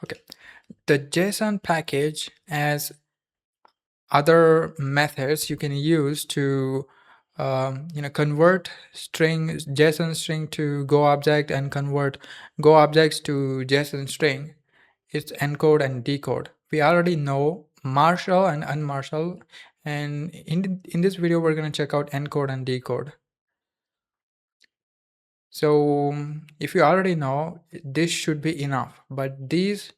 Okay, the JSON package has other methods you can use to convert JSON string to Go object and convert Go objects to JSON string. It's encode and decode. We already know marshal and unmarshal, and in this video we're going to check out encode and decode. So if you already know, this should be enough, but these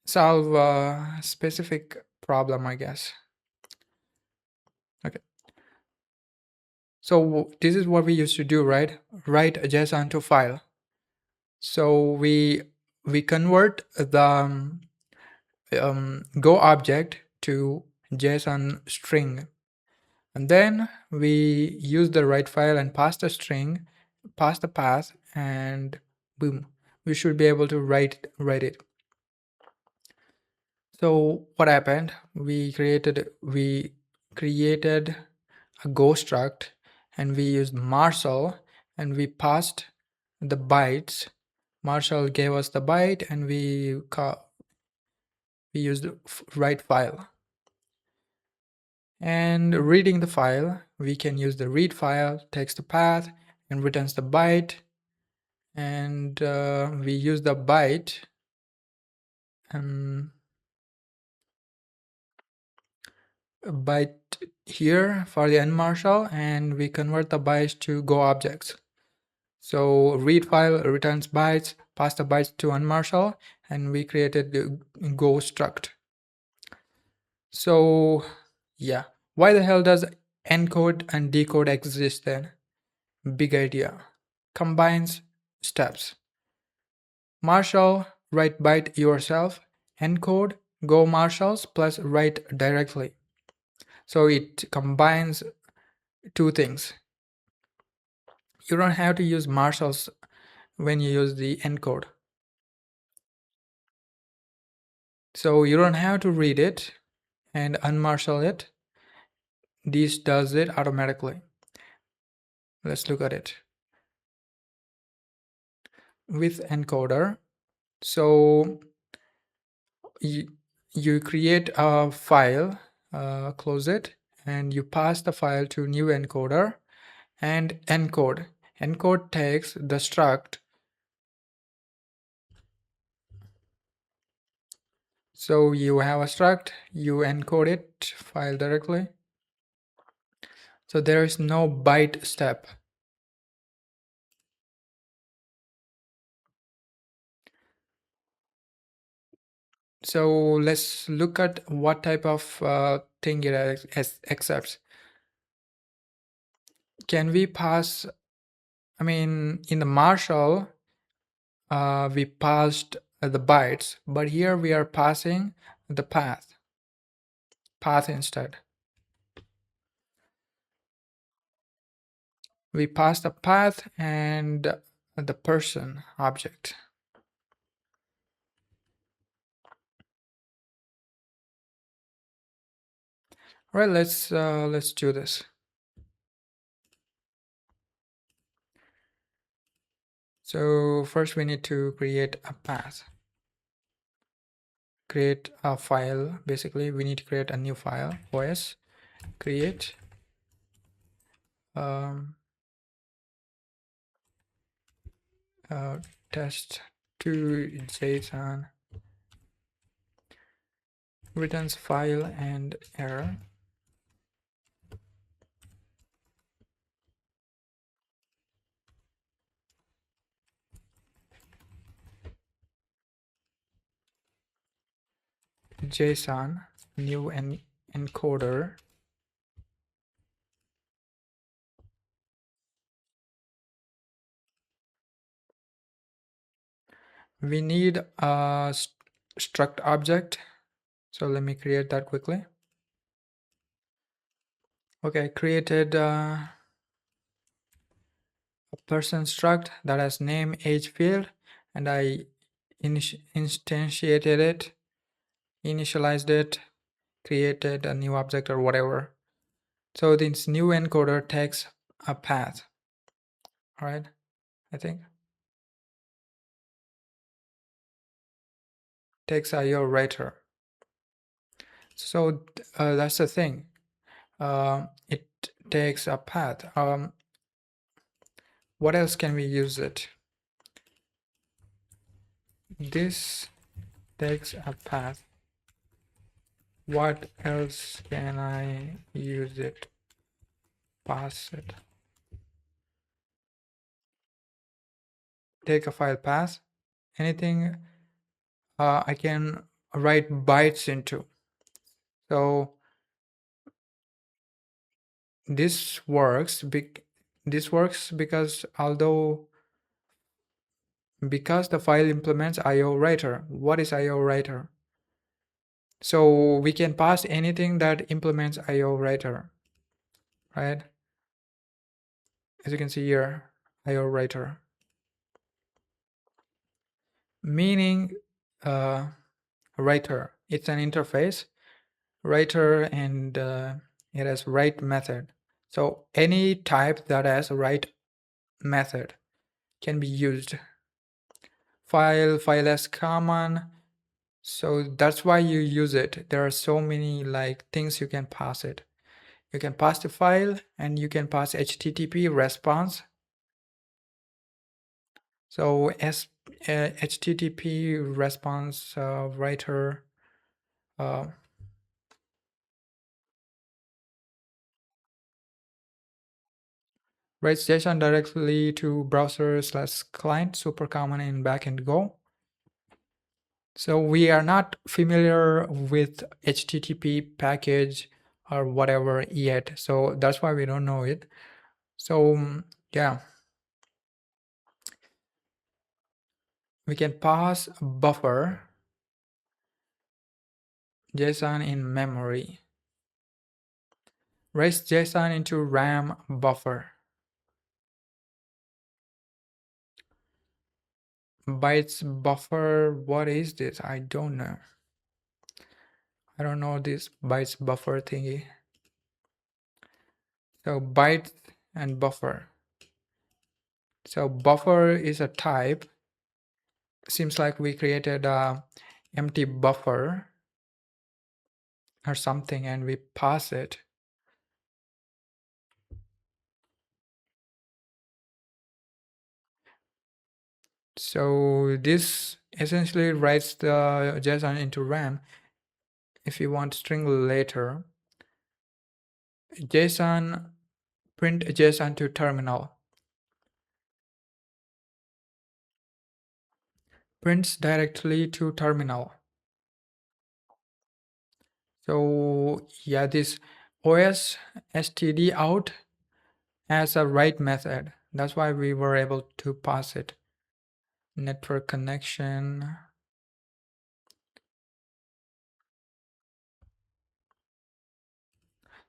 solve a specific problem, I guess. Okay, so this is what we used to do, right? Write a JSON to file. So we convert the Go object to JSON string, and then we use the write file and pass the string, pass the path, and boom, we should be able to write it. So what happened? We created a Go struct, and we used marshal, and we passed the bytes. Marshal gave us the byte, and we used write file. And reading the file, we can use the read file, takes the path, and returns the byte. And we use the byte here for the unmarshal, and we convert the bytes to Go objects. So read file returns bytes, pass the bytes to unmarshal, and we created the Go struct. So yeah, why the hell does encode and decode exist then? Big idea. Combines steps. Marshal, write byte yourself, encode, Go marshals plus write directly. So it combines two things. You don't have to use marshals when you use the encode. So you don't have to read it and unmarshal it. This does it automatically. Let's look at it. With encoder, so you create a file, close it, and you pass the file to new encoder and encode. Encode takes the struct. So you have a struct, you encode it file directly. So there is no byte step. So let's look at what type of thing it accepts. Can we pass, in the marshal, we passed the bytes, but here we are passing the path instead. We pass the path and the person object. All right, let's do this. So first we need to create a path. Create a file. Basically, we need to create a new file. OS create test to JSON returns file and error. JSON new encoder we need a struct object, so let me create that quickly. Okay, created a person struct that has name, age field, and I instantiated it, initialized it, created a new object or whatever. So this new encoder takes a path. All right, I think. takes IO writer. So that's the thing. It takes a path. What else can we use it? This takes a path. What else can I use it? Pass it. Take a file path. Anything I can write bytes into. So this works. This works because because the file implements IO writer. What is IO writer? So we can pass anything that implements IO writer, right? As you can see here, IO writer. Meaning writer. It's an interface, writer, and it has write method. So any type that has a write method can be used. File as common. So that's why you use it. There are so many like things you can pass it. You can pass the file and you can pass HTTP response. So as HTTP response writer writes JSON directly to browser/client, super common in backend Go. So we are not familiar with HTTP package or whatever yet. So that's why we don't know it. So yeah, we can pass buffer JSON in memory. Raise JSON into RAM buffer. Bytes buffer, what is this? I don't know. I don't know this bytes buffer thingy. So bytes and buffer. So buffer is a type. Seems like we created a empty buffer or something and we pass it. So this essentially writes the JSON into RAM. If you want string later, JSON print JSON to terminal. Prints directly to terminal. So yeah, this OS std out as a write method. That's why we were able to pass it. Network connection.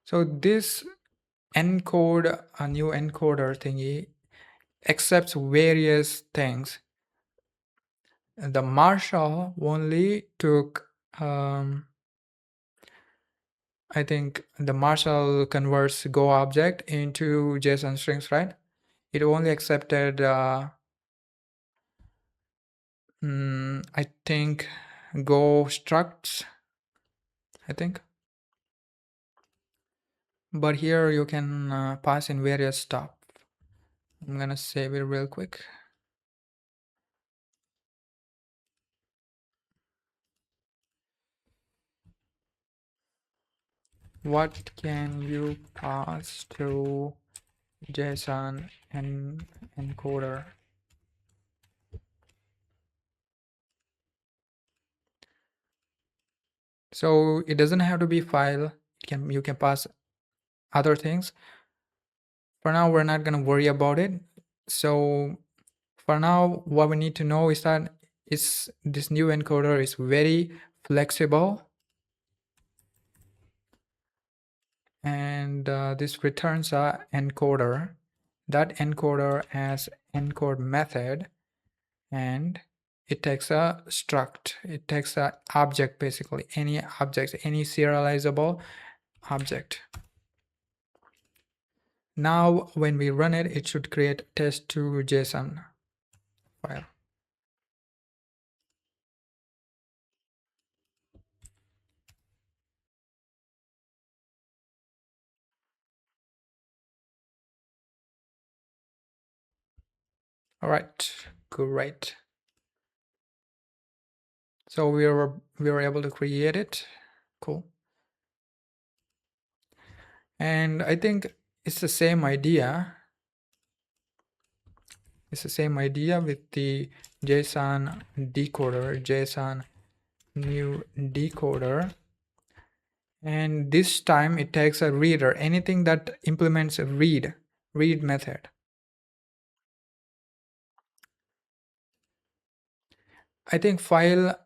So this encode, a new encoder thingy, accepts various things. The Marshall only took I think the Marshall converts Go object into JSON strings, right? It only accepted I think Go structs, I think. But here you can pass in various stuff. I'm gonna save it real quick. What can you pass to JSON and encoder? So it doesn't have to be file. You can pass other things. For now, we're not gonna worry about it. So for now, what we need to know is that this new encoder is very flexible, and this returns a encoder. That encoder has encode method, and it takes a struct. It takes a object, basically any object, any serializable object. Now when we run it, it should create test2.json file. All right, great. So we were able to create it. Cool. And I think it's the same idea. It's the same idea with the JSON decoder, JSON new decoder. And this time it takes a reader, anything that implements a read method. I think file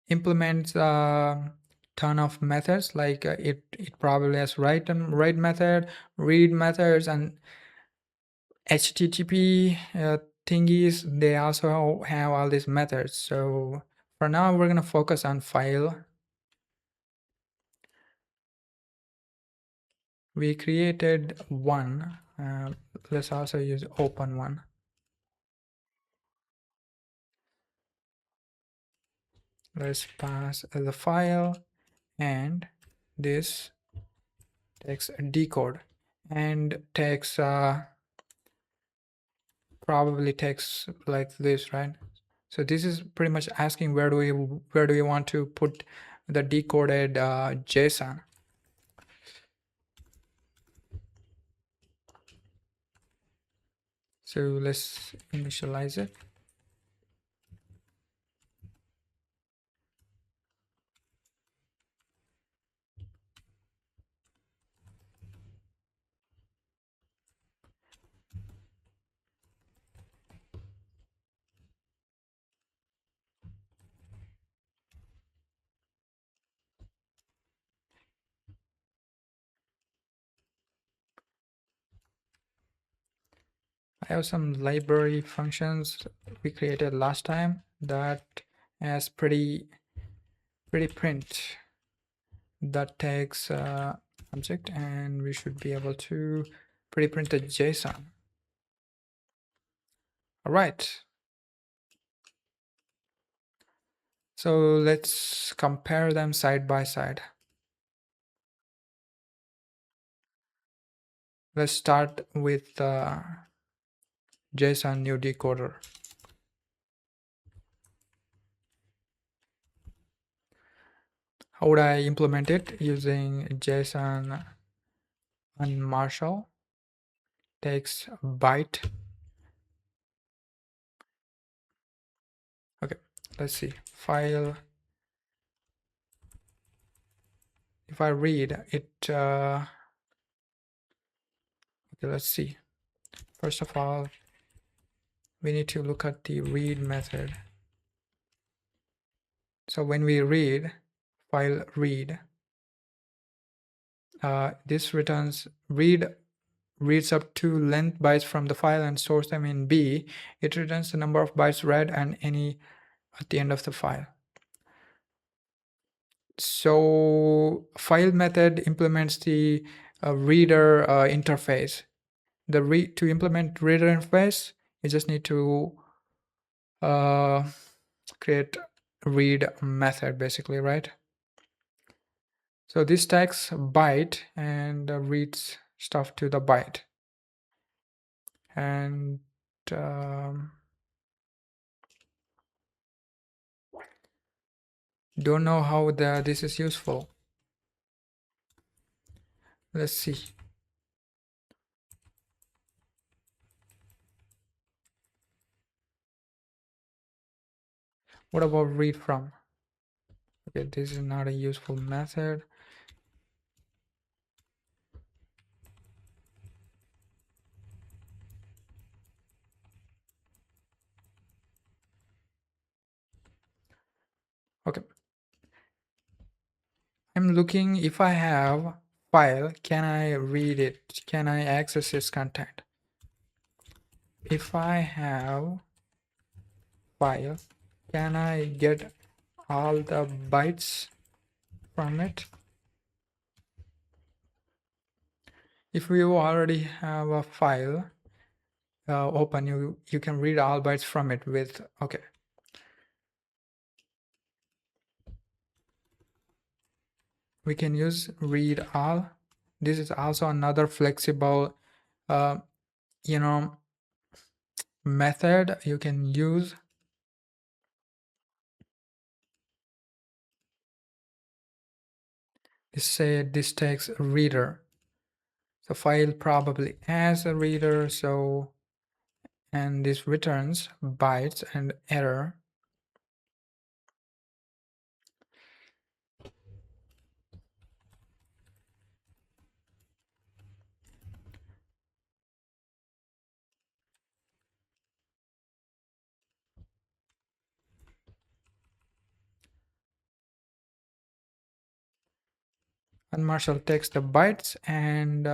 implements a ton of methods, like it probably has write method, read methods, and HTTP thingies. They also have all these methods. So for now, we're gonna focus on file. We created one. Let's also use open one. Let's pass the file, and this takes a decode and takes probably takes like this, right? So this is pretty much asking where do we want to put the decoded JSON. So let's initialize it. I have some library functions we created last time that has pretty print that takes object, and we should be able to pretty print the JSON. All right. So let's compare them side by side. Let's start with JSON new decoder. How would I implement it? Using JSON and Marshall takes byte. Okay, let's see. File. If I read it, okay, let's see. First of all, we need to look at the read method. So when we read, file read, this returns reads up to length bytes from the file and stores them in B. It returns the number of bytes read and any at the end of the file. So file method implements the reader interface. To implement reader interface, you just need to create read method basically, right? So this takes byte and reads stuff to the byte. And don't know how this is useful. Let's see. What about read from? Okay, this is not a useful method. Okay, I'm looking if I have file, can I read it? Can I access its content? If I have file, can I get all the bytes from it? If you already have a file open, you can read all bytes from it with, okay. We can use read all. This is also another flexible, you know, method you can use. Say this takes a reader. The file probably has a reader, so and this returns bytes and error. And Marshall takes the bytes and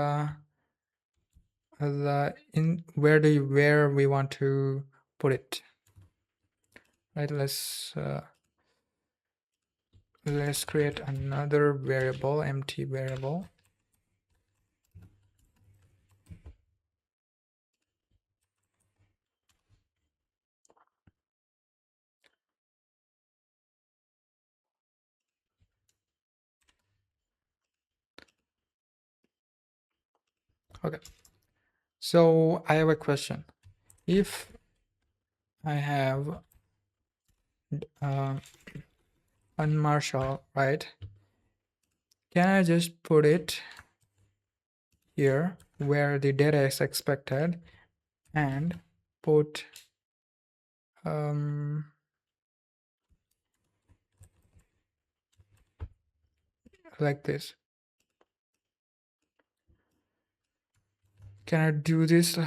where we want to put it. Right, let's create another variable, empty variable. Okay, so I have a question. If I have unmarshal, right, can I just put it here where the data is expected and put like this? Can I do this?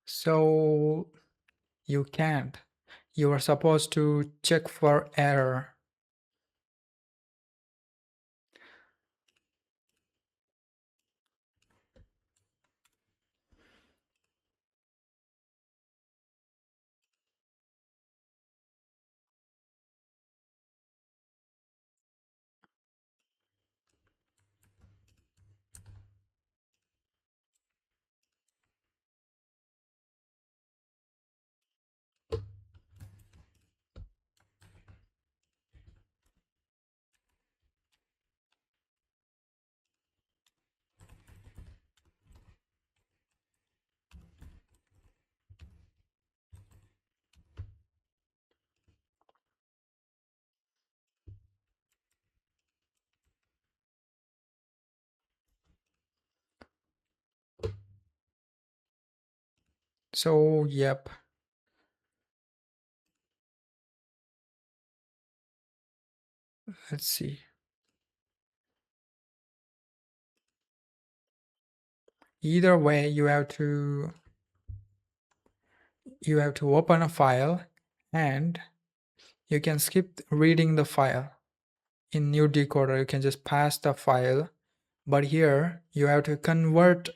So you can't. You are supposed to check for error. So yep. Let's see. Either way, you have to open a file and you can skip reading the file. In new decoder, you can just pass the file, but here you have to convert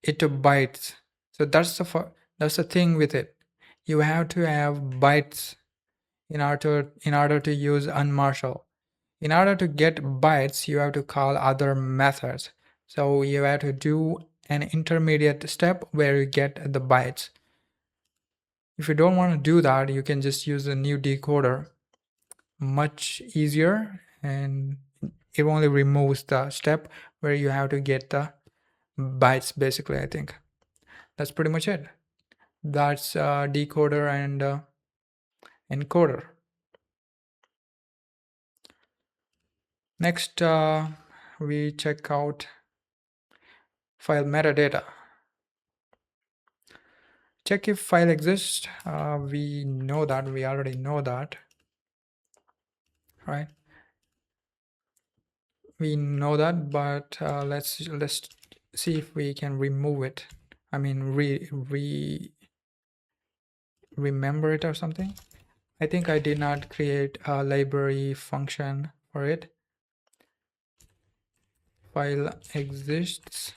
it to bytes. So that's the thing with it. You have to have bytes in order to use unmarshal. In order to get bytes, you have to call other methods. So you have to do an intermediate step where you get the bytes. If you don't want to do that, you can just use a new decoder. Much easier, and it only removes the step where you have to get the bytes, basically. I think that's pretty much it. That's decoder and encoder. Next, we check out file metadata. Check if file exists. We already know that, right? We know that, but let's see if we can remove it. I mean, remember it or something. I think I did not create a library function for it. File exists,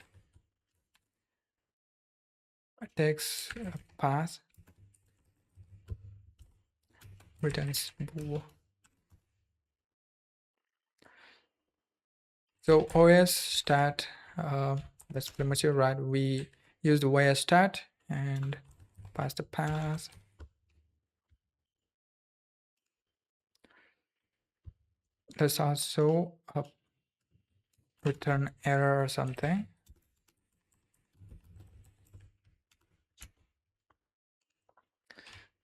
takes a path, returns bool. So OS stat, that's pretty much it, right? We use the void_stat and pass the path. Let's also return error or something.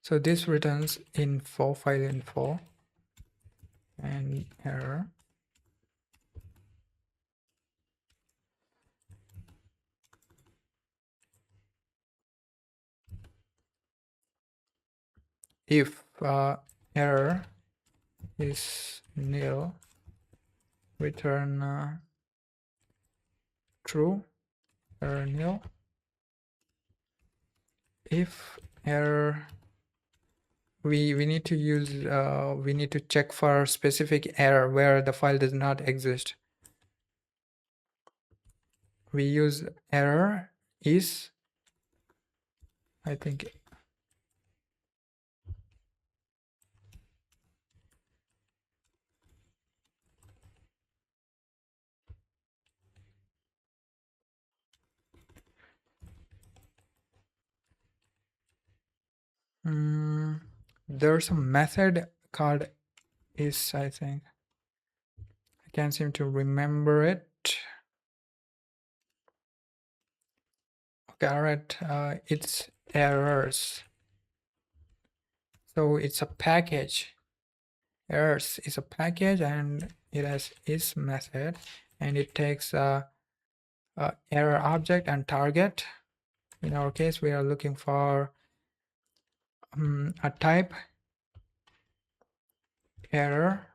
So this returns info, file info, and error. If error is nil, return true, error nil. If error, we need to use we need to check for specific error where the file does not exist. We use error is, I think, there's a method called is, I think. I can't seem to remember it. Okay, all right, it's errors. So it's a package. Errors is a package and it has is method, and it takes a error object and target. In our case, we are looking for a type error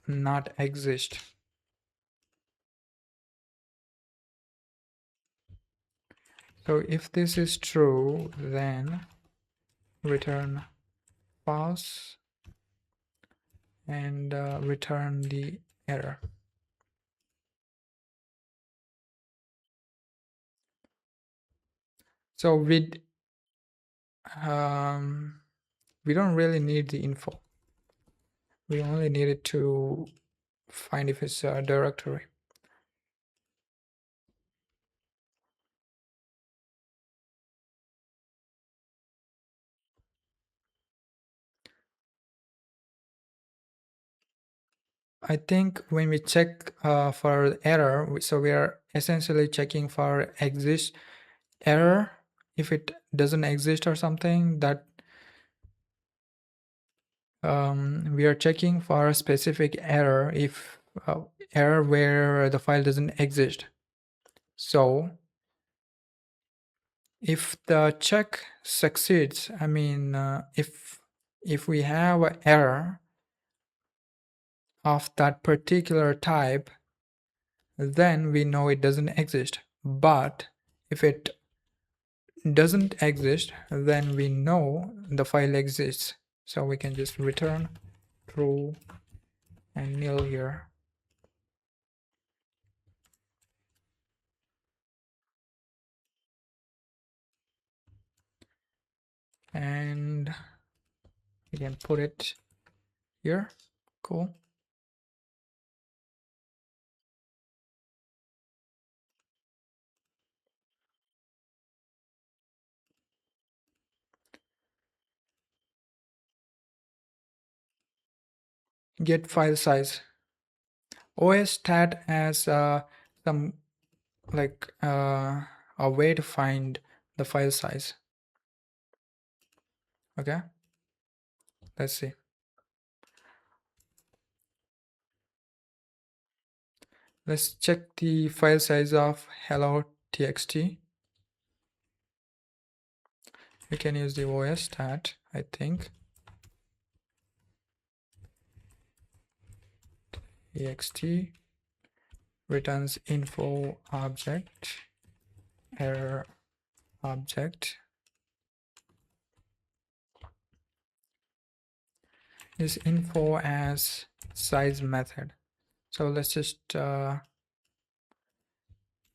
not exist. So if this is true, then return false and return the error. So we don't really need the info. We only need it to find if it's a directory. I think when we check for error, so we are essentially checking for exist error. If it doesn't exist or something, that we are checking for a specific error, if error where the file doesn't exist. So if the check succeeds, I mean, if we have an error of that particular type, then we know it doesn't exist. But if it doesn't exist, then we know the file exists. So we can just return true and nil here. And we can put it here. Cool. Get file size. void_stat as some like a way to find the file size. Okay, let's see. Let's check the file size of hello.txt. We can use the void_stat, I think. txt returns info object error object is info as size method. So let's just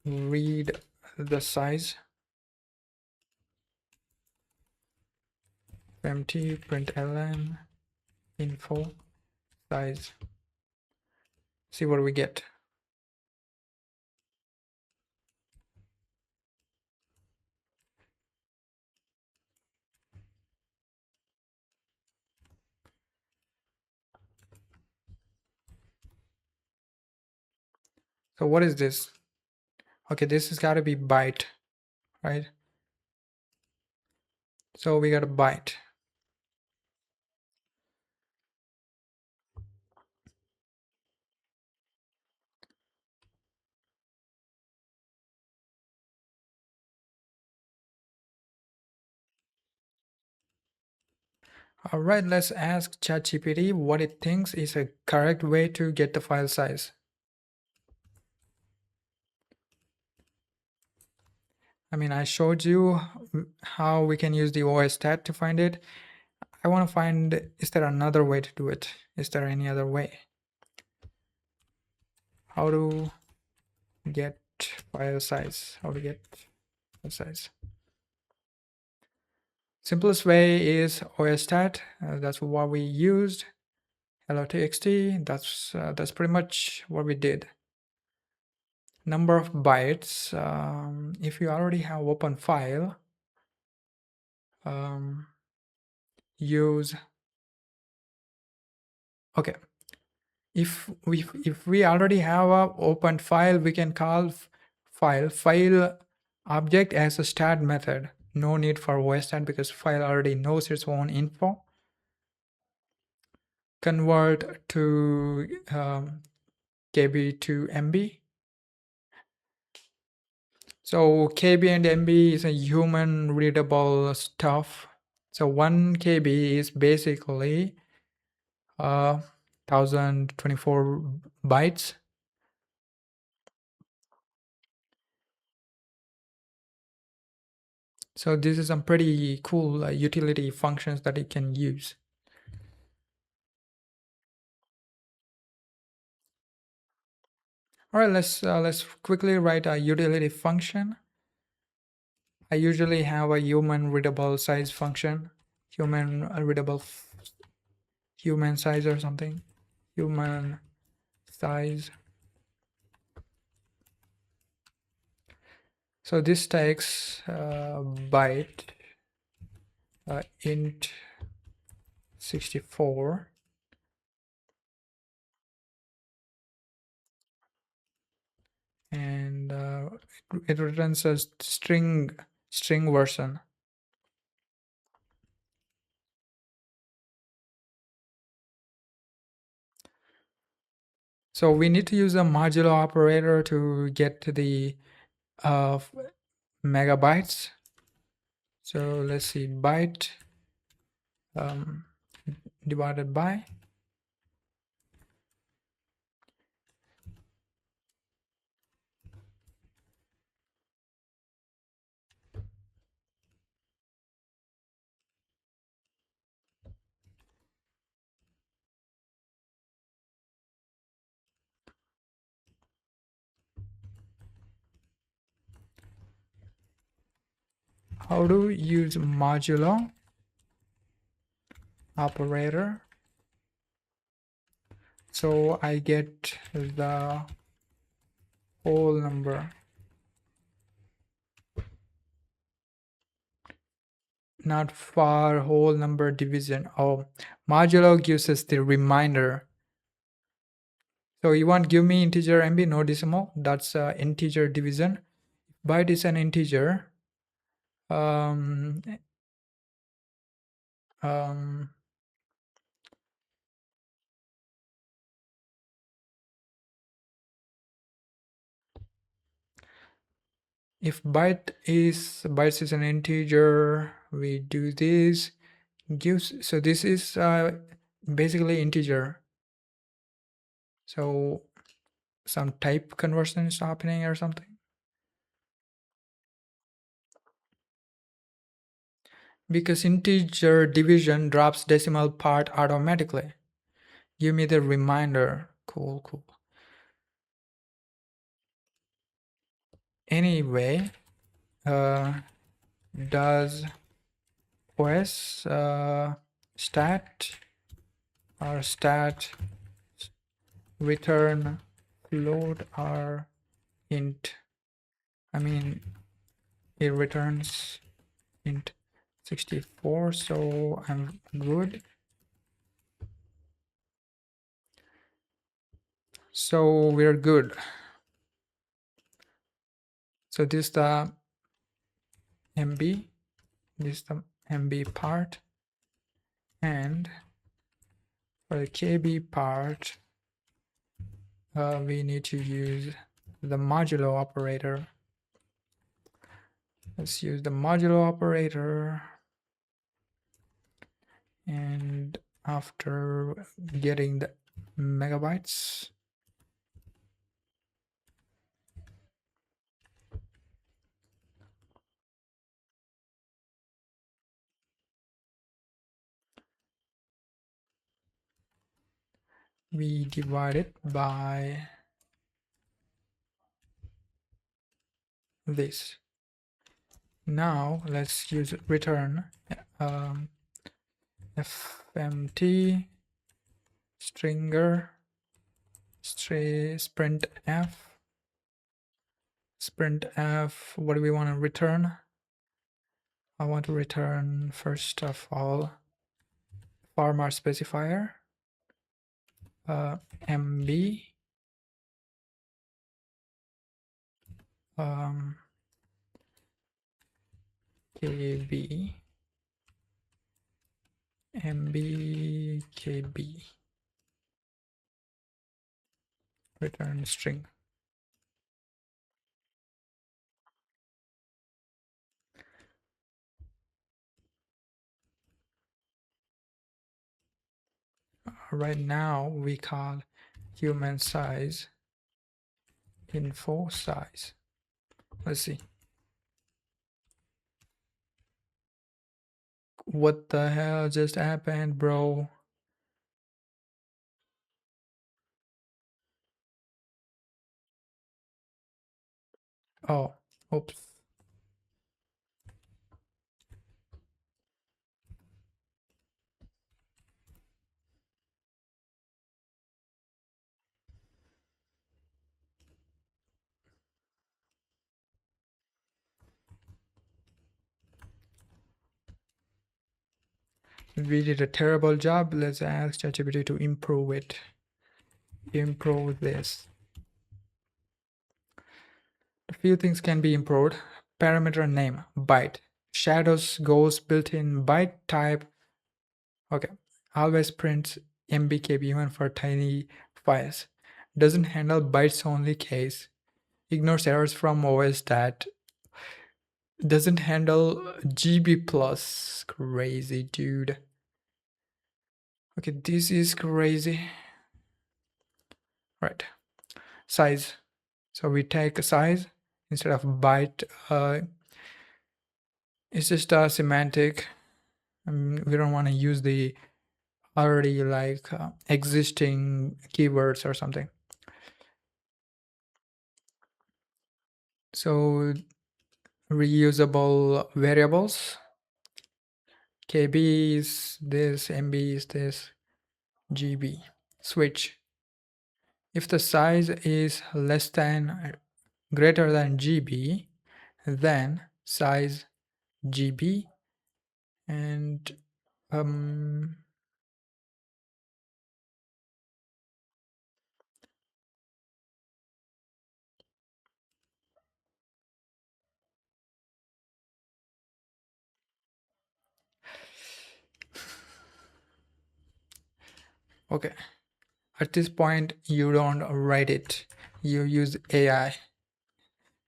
read the size. empty println info size. See what we get. So what is this? Okay, this has got to be byte, right? So we got a byte. All right, let's ask ChatGPT what it thinks is a correct way to get the file size. I mean, I showed you how we can use the OSStat to find it. I want to find, is there another way to do it? Is there any other way? How to get file size? How to get file size? Simplest way is OSStat. That's what we used. Hello.txt. That's pretty much what we did. Number of bytes. If you already have open file, use. Okay. If we already have a open file, we can call file object as a stat method. No need for OSStat because file already knows its own info. Convert to KB to MB. So KB and MB is a human readable stuff. So 1 KB is basically 1024 bytes. So this is some pretty cool utility functions that it can use. All right, let's quickly write a utility function. I usually have a human readable size function, human readable human size or something, human size. So this takes byte int 64 and it returns a string version. So we need to use a modulo operator to get to the megabytes. So let's see, byte divided by. How to use modulo operator? So I get the whole number. Not for whole number division. Oh, modulo gives us the remainder. So you want give me integer MB, no decimal. That's integer division. Byte is an integer. If bytes is an integer, we do this. Gives, so this is basically integer. So some type conversion is happening or something. Because integer division drops decimal part automatically. Give me the remainder. Cool. Anyway, does OS stat or stat return float or int? I mean, it returns int 64, so I'm good. So we're good. So this is the MB, this is the MB part, and for the KB part, we need to use the modulo operator. Let's use the modulo operator, and after getting the megabytes, we divide it by this. Now let's use return fmt stringer sprint f. What do we want to return? I want to return first of all farmer specifier mb kb mb kb return string. Right now we call human size info size. Let's see. What the hell just happened, bro? Oh, oops. We did a terrible job. Let's ask ChatGPT to improve it. Improve this. A few things can be improved. Parameter name, byte. Shadows goes built-in byte type. Okay. Always prints MBKB even for tiny files. Doesn't handle bytes only case. Ignores errors from OS that doesn't handle GB plus. Crazy, dude. Okay, this is crazy. Right. Size. So we take a size instead of byte. It's just a semantic. We don't want to use the already like existing keywords or something. So reusable variables. KB is this, MB is this, GB. Switch. If the size is less than greater than GB, then size GB and okay. At this point, you don't write it. You use AI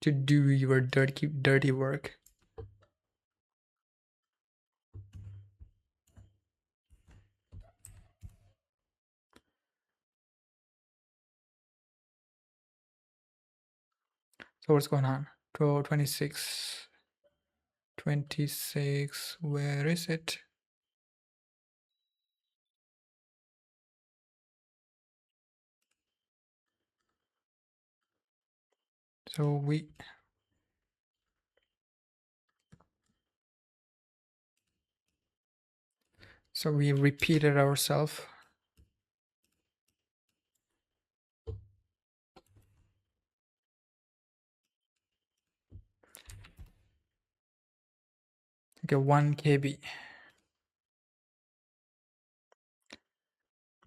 to do your dirty work. So what's going on? 26, where is it? So we repeated ourselves. Okay, 1 KB.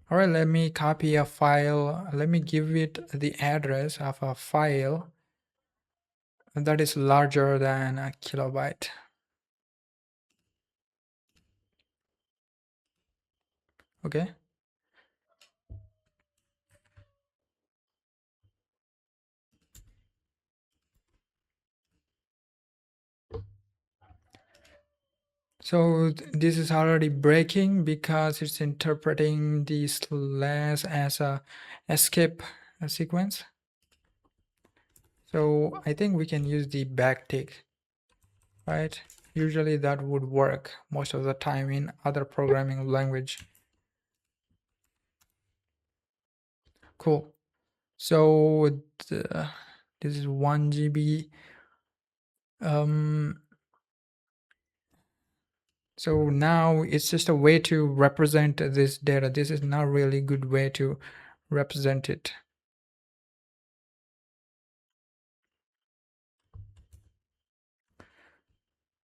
All right, let me copy a file. Let me give it the address of a file that is larger than a kilobyte. Okay. So this is already breaking because it's interpreting the slash as a escape sequence. So I think we can use the backtick, right? Usually that would work most of the time in other programming language. Cool. So this is 1 GB. So now it's just a way to represent this data. This is not really a good way to represent it.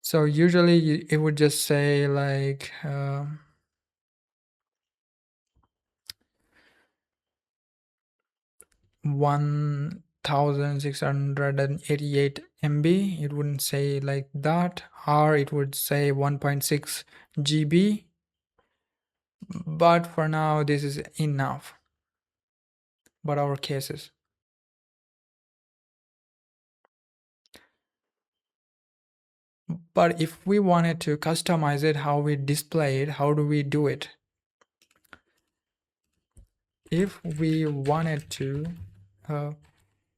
So usually it would just say like 1688 MB. It wouldn't say like that, or it would say 1.6 GB. But for now, this is enough. But our cases. But if we wanted to customize it, how we display it, how do we do it? If we wanted to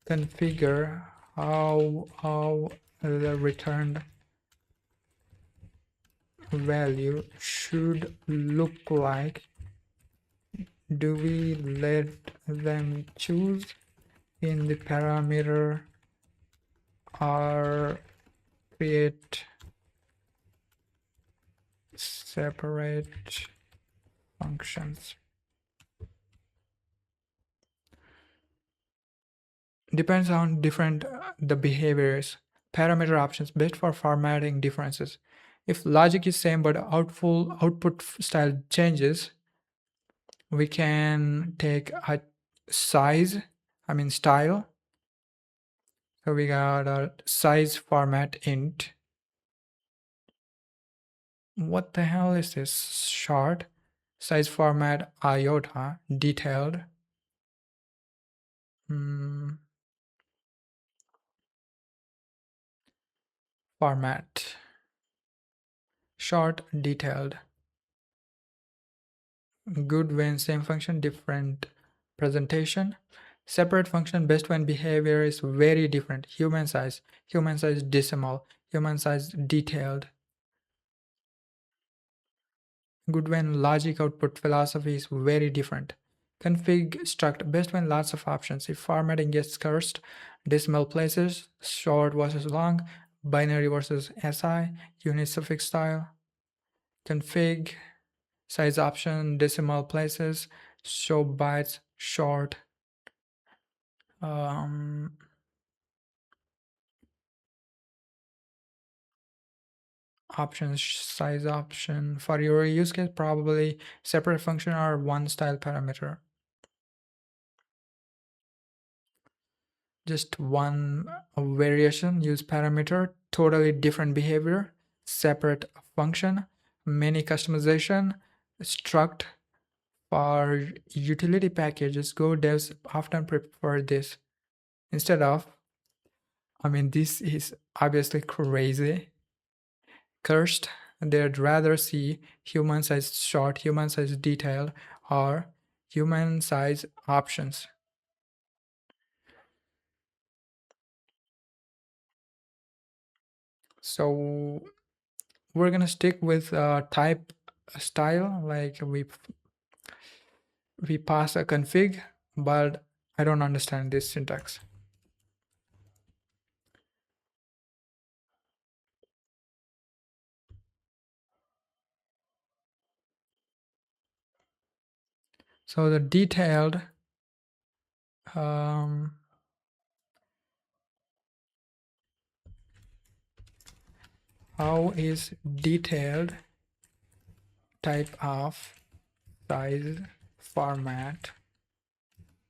configure how the returned value should look like, do we let them choose in the parameter or create separate functions? Depends on different the behaviors. Parameter options best for formatting differences. If logic is same but output style changes, we can take a style. So we got a size format int. What the hell is this? Short size format iota detailed. Format short detailed. Good when same function, different presentation. Separate function best when behavior is very different. Human size decimal, human size detailed. Good when logic output philosophy is very different. Config struct best when lots of options. If formatting gets cursed, decimal places, short versus long, binary versus SI, unit suffix style. Config size option, decimal places, show bytes, short. Options, size option. For your use case, probably separate function or one style parameter. Just one variation, use parameter, totally different behavior, separate function, many customization, struct. For utility packages, Go devs often prefer this instead of, this is obviously crazy. Cursed, they'd rather see human size short, human size detailed, or human size options. So we're gonna stick with type style, like we pass a config, but I don't understand this syntax. So the detailed how is detailed type of size format,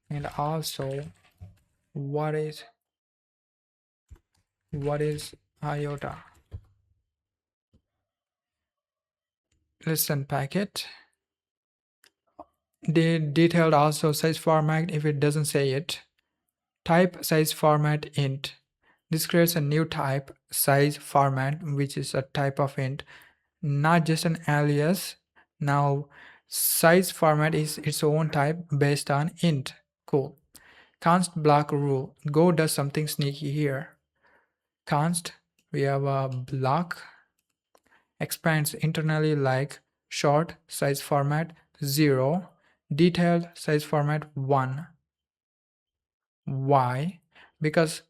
and also what is What is iota? Let's unpack it. The detailed also size format if it doesn't say it. Type size format int. This creates a new type size format, which is a type of int, not just an alias. Now, size format is its own type based on int. Cool. Const block rule. Go does something sneaky here. Const, we have a block, expands internally like short size format 0, detailed size format 1. Why? Because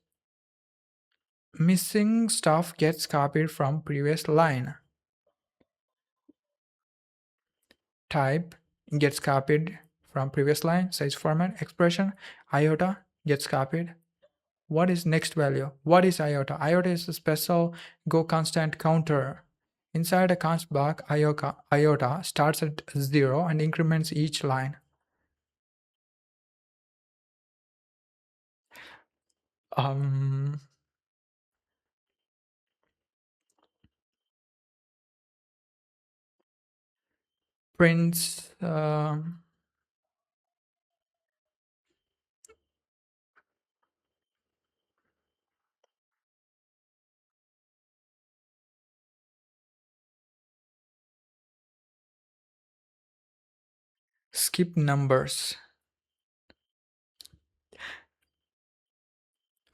missing stuff gets copied from previous line. Type gets copied from previous line, size format, expression, iota gets copied. What is next value? What is iota? Iota is a special Go constant counter. Inside a const block, iota starts at 0 and increments each line. Um, Prints skip numbers.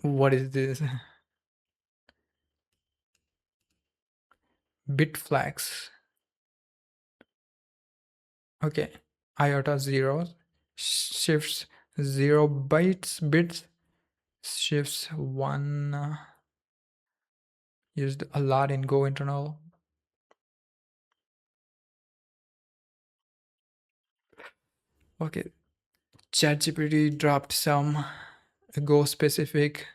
What is this? Bit flags. Okay, iota 0 shifts 0 bits, shifts 1 used a lot in Go internal. Okay, ChatGPT dropped some Go specific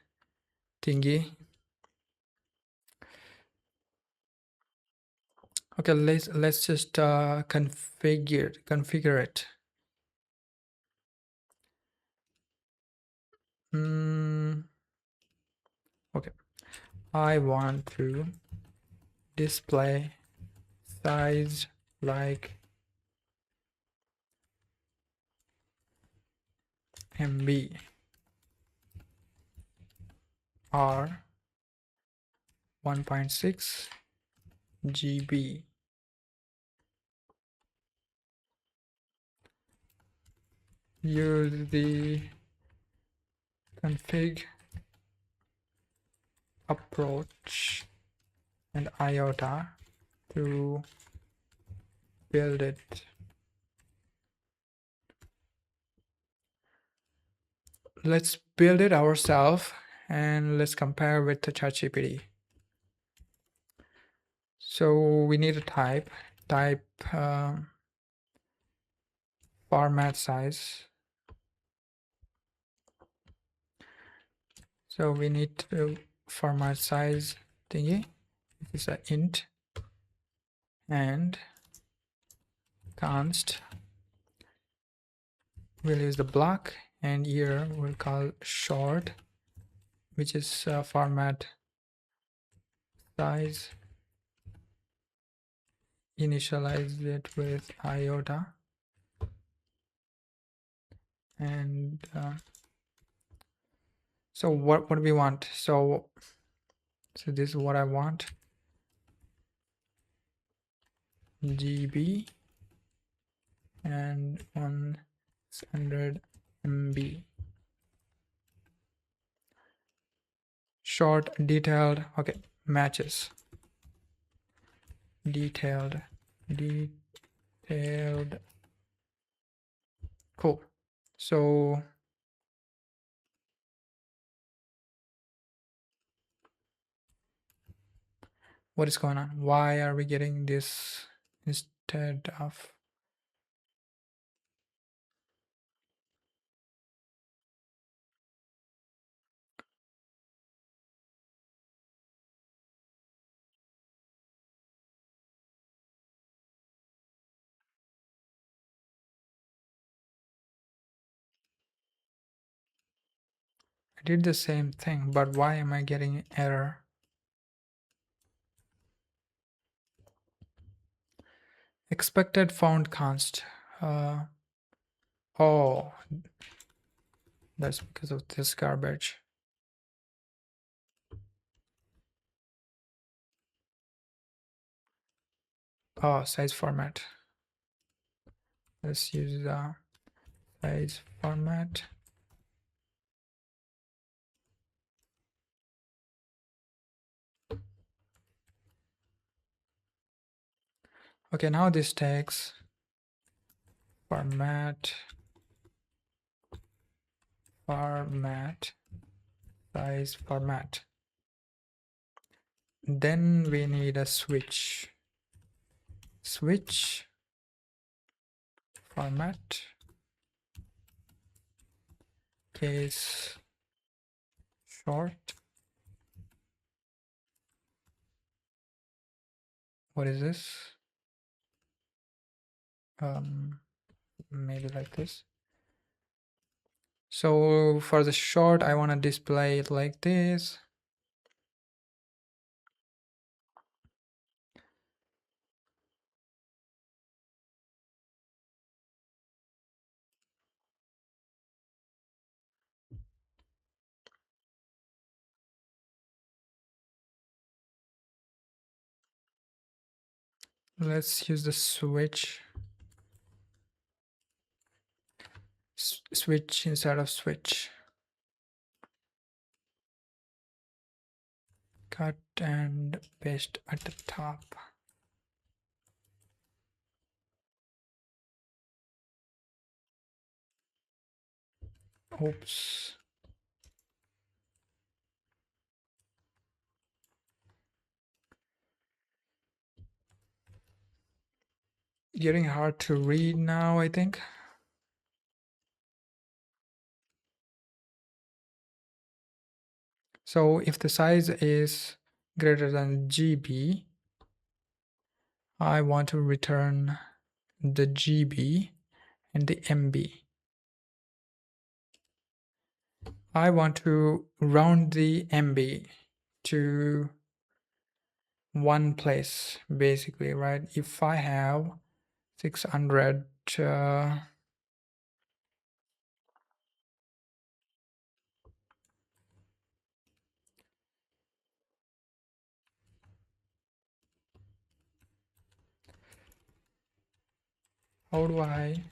thingy. Okay, let's just configure it. Okay, I want to display size like MB or 1.6 GB. Use the config approach and iota to build it. Let's build it ourselves and let's compare with the ChatGPT. So we need a type format size. So we need to format size thingy. This is an int and const. We'll use the block and here we'll call short, which is format size. Initialize it with iota and so what do we want? So this is what I want. GB and 100 MB. Short, detailed, okay, matches. Detailed. Cool. So what is going on? Why are we getting this instead of I did the same thing, but why am I getting error? expected found const. Oh, that's because of this garbage. Oh, size format. Let's use the size format. Okay, now this takes format size format. Then we need a switch format case short. What is this? Maybe like this. So for the short, I want to display it like this. Let's use the switch instead of switch. Cut and paste at the top. Oops. Getting hard to read now, I think. So if the size is greater than GB, I want to return the GB and the MB. I want to round the MB to one place, basically, right? If I have 600, how do I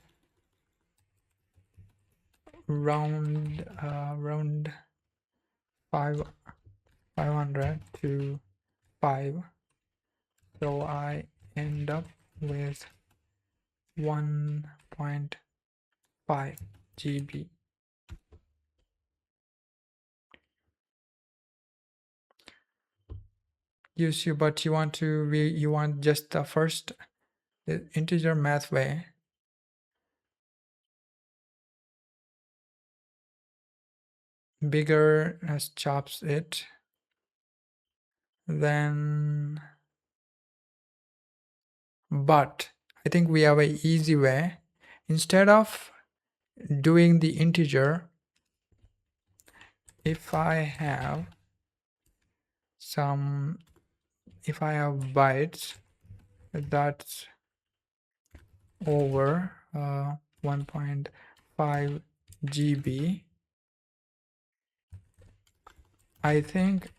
round 500 to 5, so I end up with 1.5 GB. But you want just the first the integer math way. Bigger chops it. Then, but I think we have an easy way. Instead of doing the integer, if I have bytes that's over 1.5 GB, I think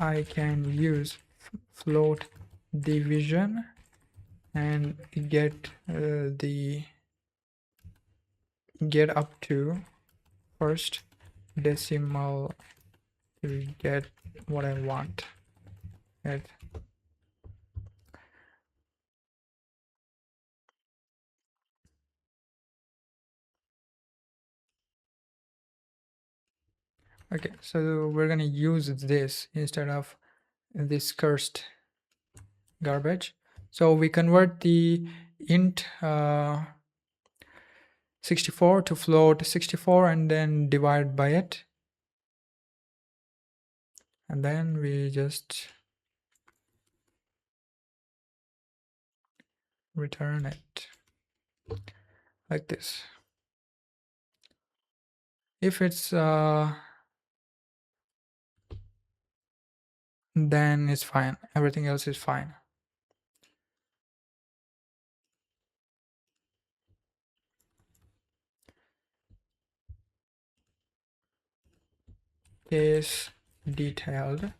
I can use float division and get up to first decimal to get what I want. Okay, so we're gonna use this instead of this cursed garbage. So we convert the int 64 to float 64 and then divide by it. And then we just return it like this. If it's then it's fine. Everything else is fine. case detailed.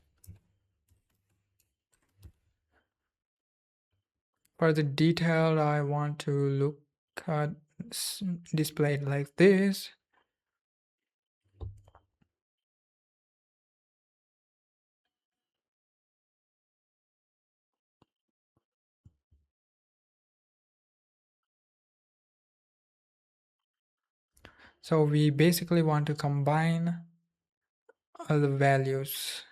For the detail, I want to look at displayed like this. So we basically want to combine all the values.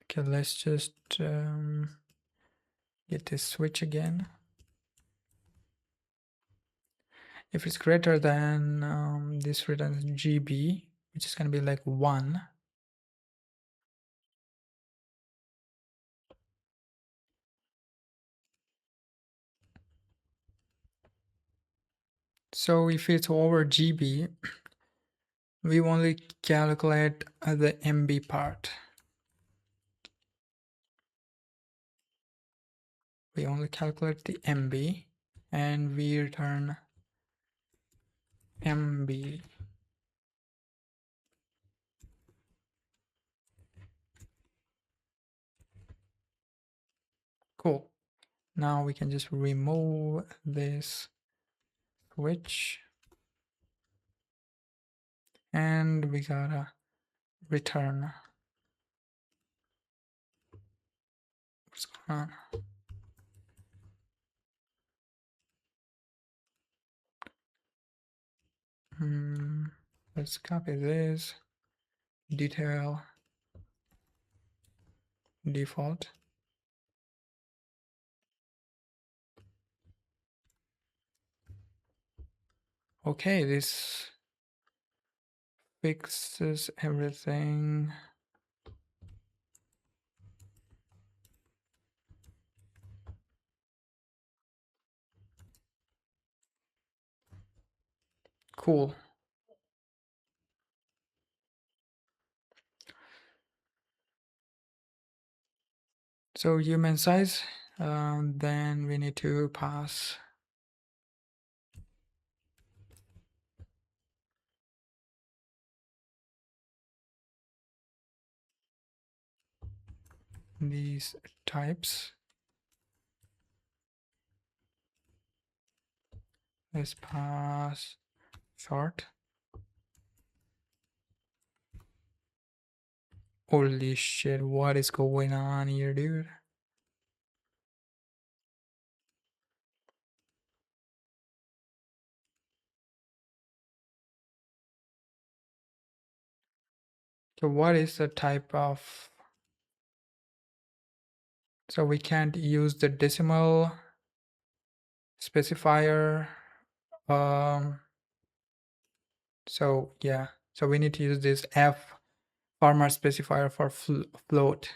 Okay, let's just get this switch again. If it's greater than this returns GB, which is going to be like 1. So if it's over GB, we only calculate the MB part. We only calculate the MB and we return MB. Cool. Now we can just remove this switch and we gotta return. What's going on? Let's copy this detail default. Okay, this fixes everything. Cool. So human size, then we need to pass these types. Let's pass short. Holy shit, what is going on here, dude? So what is the type of... So we can't use the decimal specifier. So yeah, so we need to use this F format specifier for float.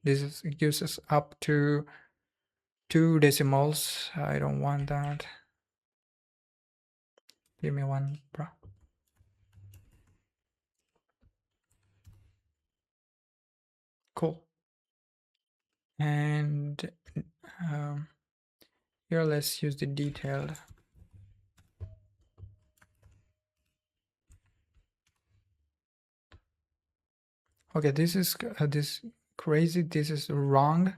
This gives us up to 2 decimals. I don't want that. Give me one, bro. Cool. And here let's use the detailed. Okay, this is this crazy. This is wrong.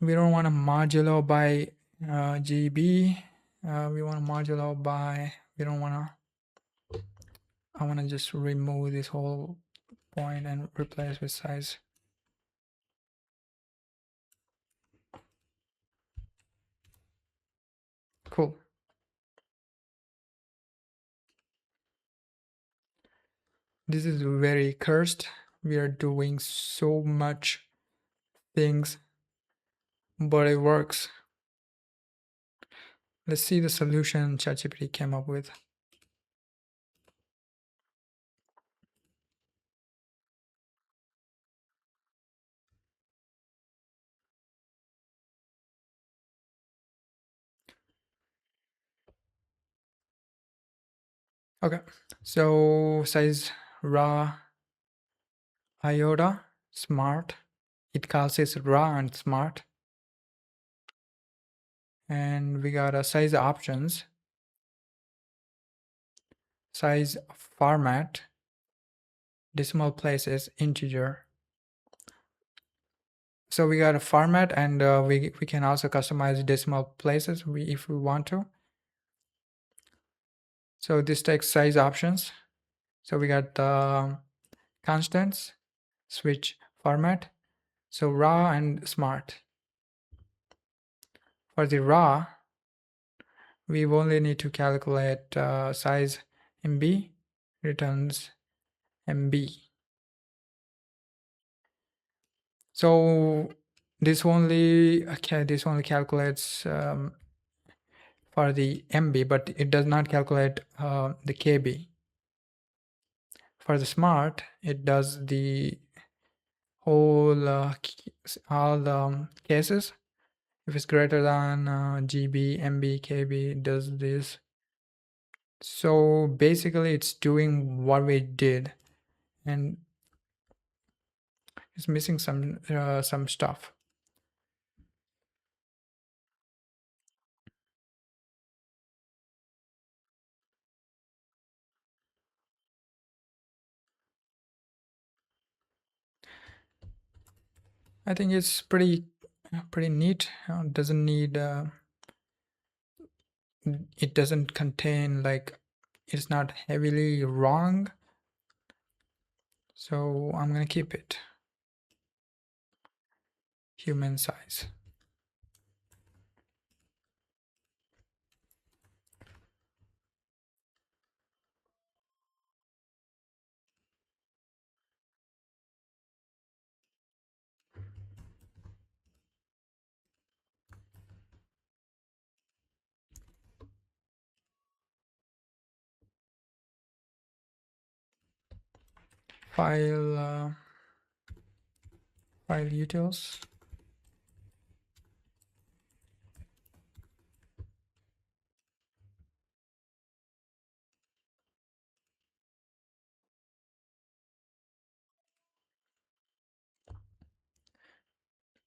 We don't want a modulo by GB. We want a modulo by, we don't want to, I want to just remove this whole point and replace with size. Cool. This is very cursed. We are doing so much things, but it works. Let's see the solution ChatGPT came up with. Okay, so size raw iota smart. It calls it raw and smart. And we got a size options, size format, decimal places, integer. So we got a format, and we can also customize decimal places if we want to. So this takes size options. So we got the constants, switch format, so raw and smart. For the raw, we only need to calculate size MB, returns MB. So this only calculates for the MB, but it does not calculate the KB. For the smart, it does the whole all the cases. If it's greater than GB, MB, KB, it does this. So basically, it's doing what we did, and it's missing some stuff. I think it's pretty neat. Doesn't need it doesn't contain, like, it's not heavily wrong, so I'm gonna keep it human size. File file utils.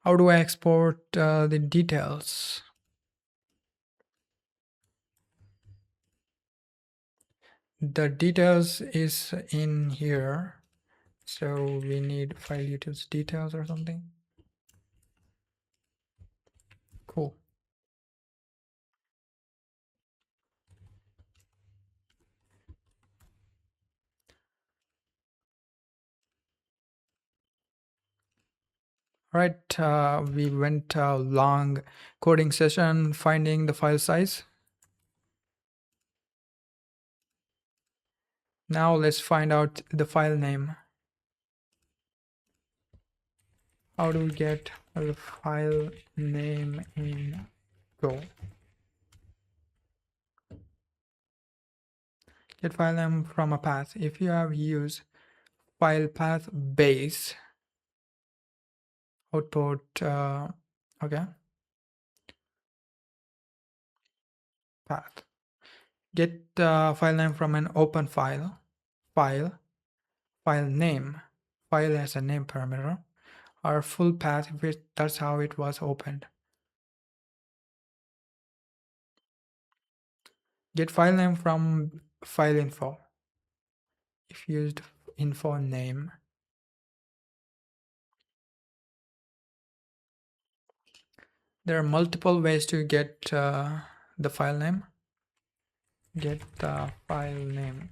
How do I export the details? The details is in here, so we need file utils details or something. Cool. All right, we went a long coding session finding the file size. Now let's find out the file name. How do we get a file name in Go? Get file name from a path. If you have used file path base, output, okay, path. Get file name from an open file, file name. File has a name parameter, or full path if that's how it was opened. Get file name from file info. If used info name. There are multiple ways to get the file name. Get the file name.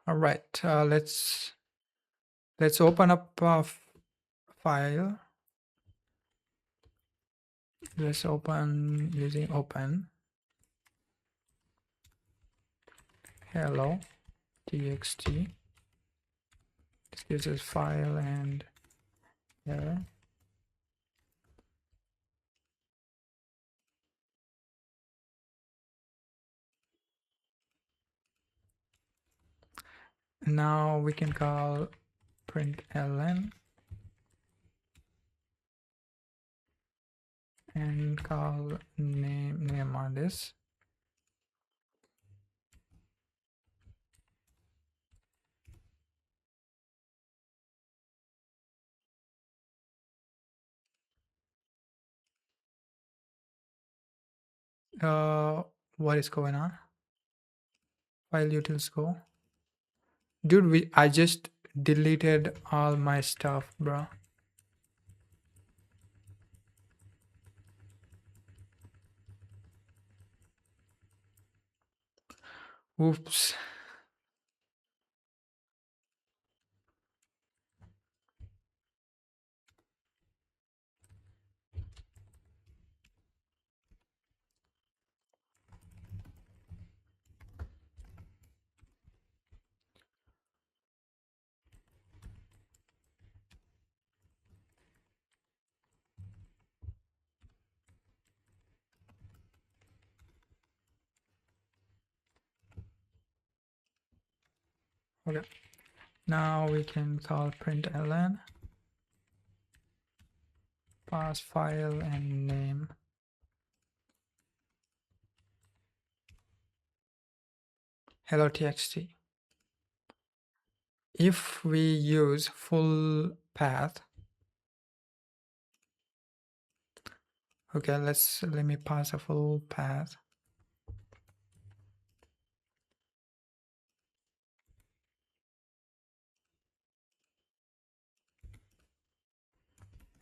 All right, let's open up a file. Let's open using open. Hello txt. This gives us file and error. Now we can call println and call name on this. What is going on? File utils go. Dude, I just deleted all my stuff, bro. Oops. Okay. Now we can call println pass file and name. Hello txt. If we use full path, okay, let me pass a full path.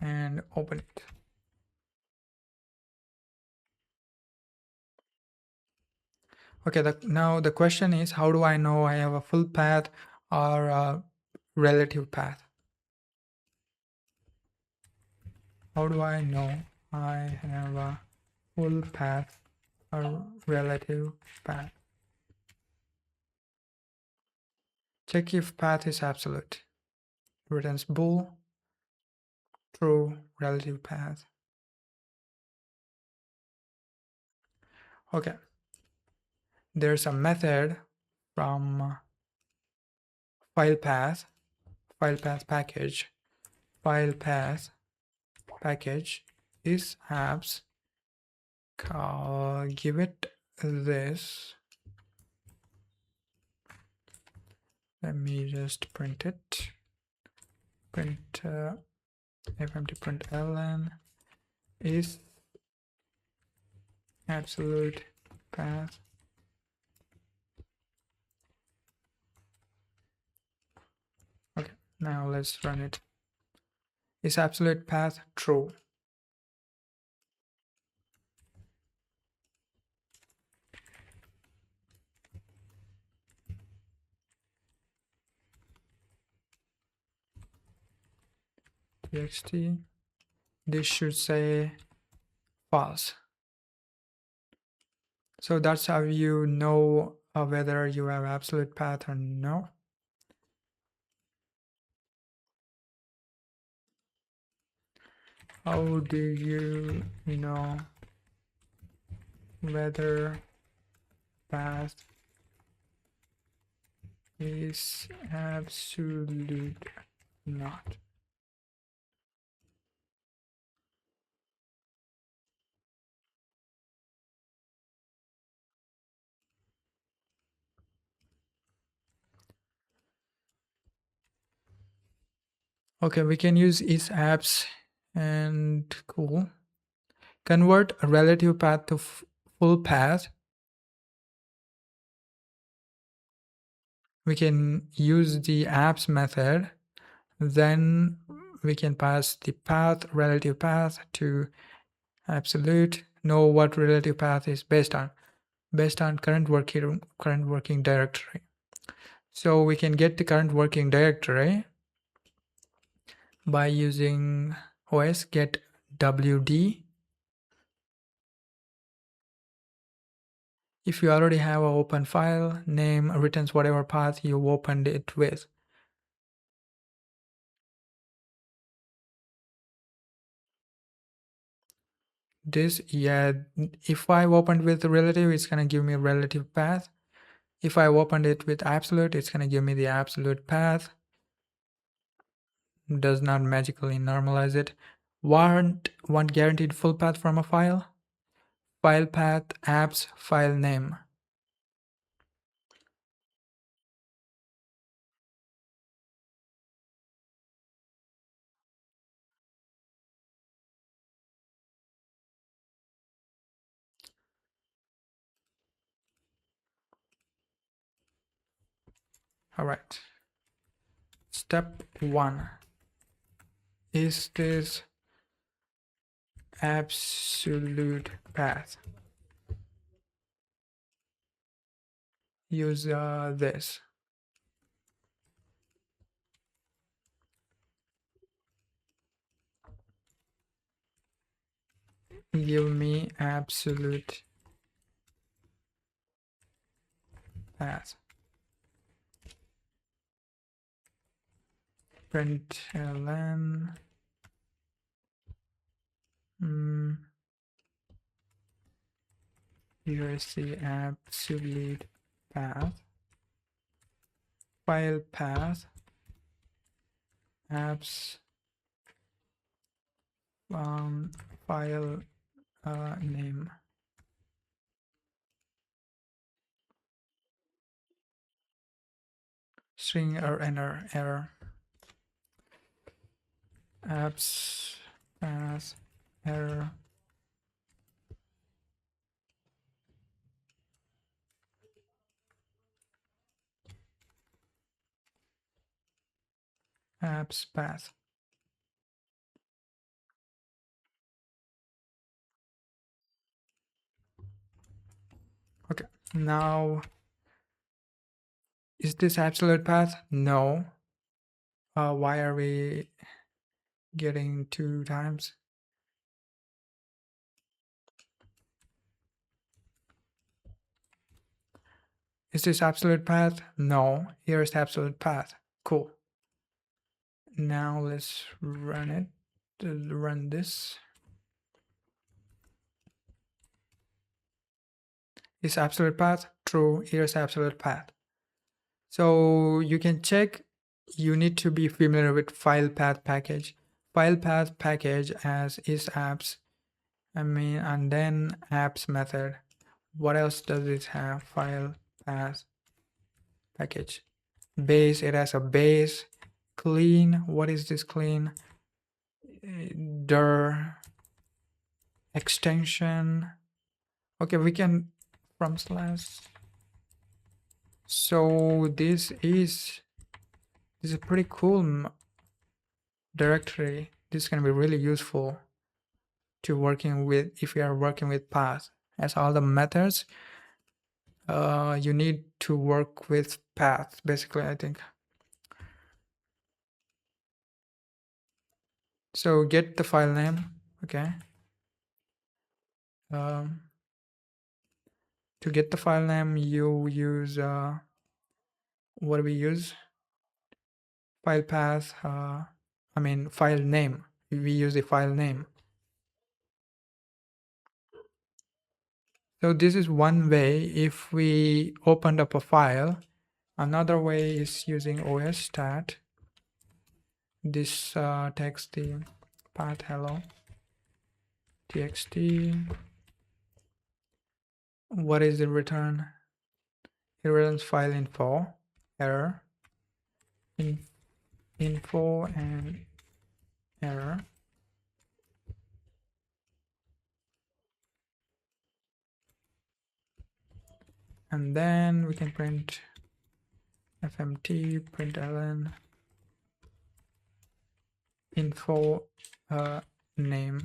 And open it. Okay, now the question is, how do I know I have a full path or a relative path? How do I know I have a full path or relative path? Check if path is absolute. Returns bool, true, relative path. Okay. There's a method from file path package. File path package is apps. Give it this. Let me just print it. Print fmt println is absolute path. Okay, now let's run it. Is absolute path true? txt. This should say false. So that's how you know whether you have absolute path or no. How do you know whether path is absolute not? Okay, we can use is_apps and cool. Convert a relative path to full path. We can use the apps method. Then we can pass the path, relative path to absolute. Know what relative path is based on current working directory. So we can get the current working directory by using os get wd. If you already have an open file, name returns whatever path you opened it with. This, yeah, if I opened with the relative, it's gonna give me a relative path. If I opened it with absolute, it's gonna give me the absolute path. Does not magically normalize it. Want guaranteed full path from a file? File path, apps, file name. All right. Step 1. Is this absolute path? Use this. Give me absolute path. Println here is the absolute path. File path, apps, file name. String or error. Apps path error. Apps path. Okay, now is this absolute path? No. Why are we getting 2 times? Is this absolute path? No. Here's the absolute path. Cool. Now let's run it. Run this. Is absolute path? True. Here's absolute path. So you can check. You need to be familiar with file path package. File path package as is apps. And then apps method. What else does it have? File path package. Base. It has a base. Clean. What is this clean? Dir extension. Okay, we can from slash. So this is a pretty cool directory. This is going to be really useful to working with if you are working with path. As all the methods, you need to work with path basically, I think. So get the file name. Okay. To get the file name, you use what do we use? File path. File name. We use the file name. So this is one way if we opened up a file. Another way is using OSStat. This takes the path hello txt. What is the return? It returns file info, error, info and error. And then we can print fmt println info name.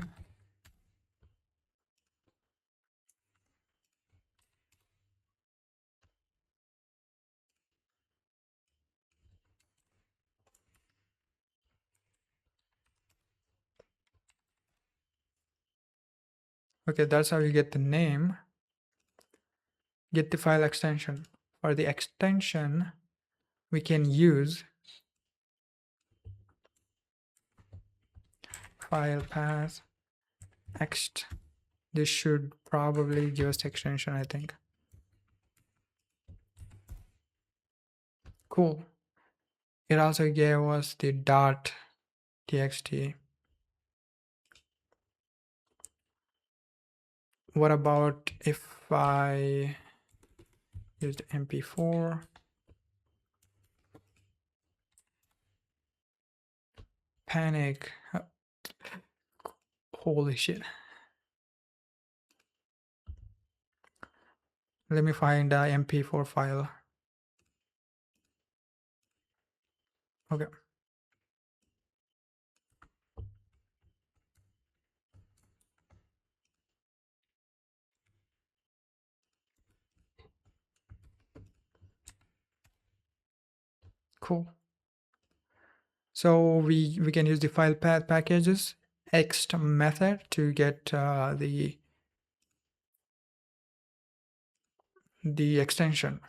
Okay, that's how you get the name. Get the file extension. For the extension, we can use file path ext. This should probably give us the extension, I think. Cool. It also gave us the dot txt. What about if I use the mp4? Panic. Holy shit. Let me find the mp4 file. Okay. Cool. So we can use the file path packages ext method to get the extension.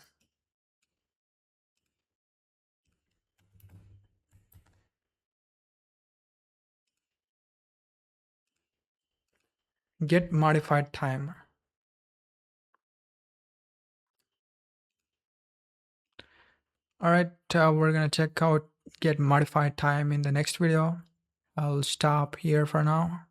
Get modified time. All right, we're gonna check out get modified time in the next video. I'll stop here for now.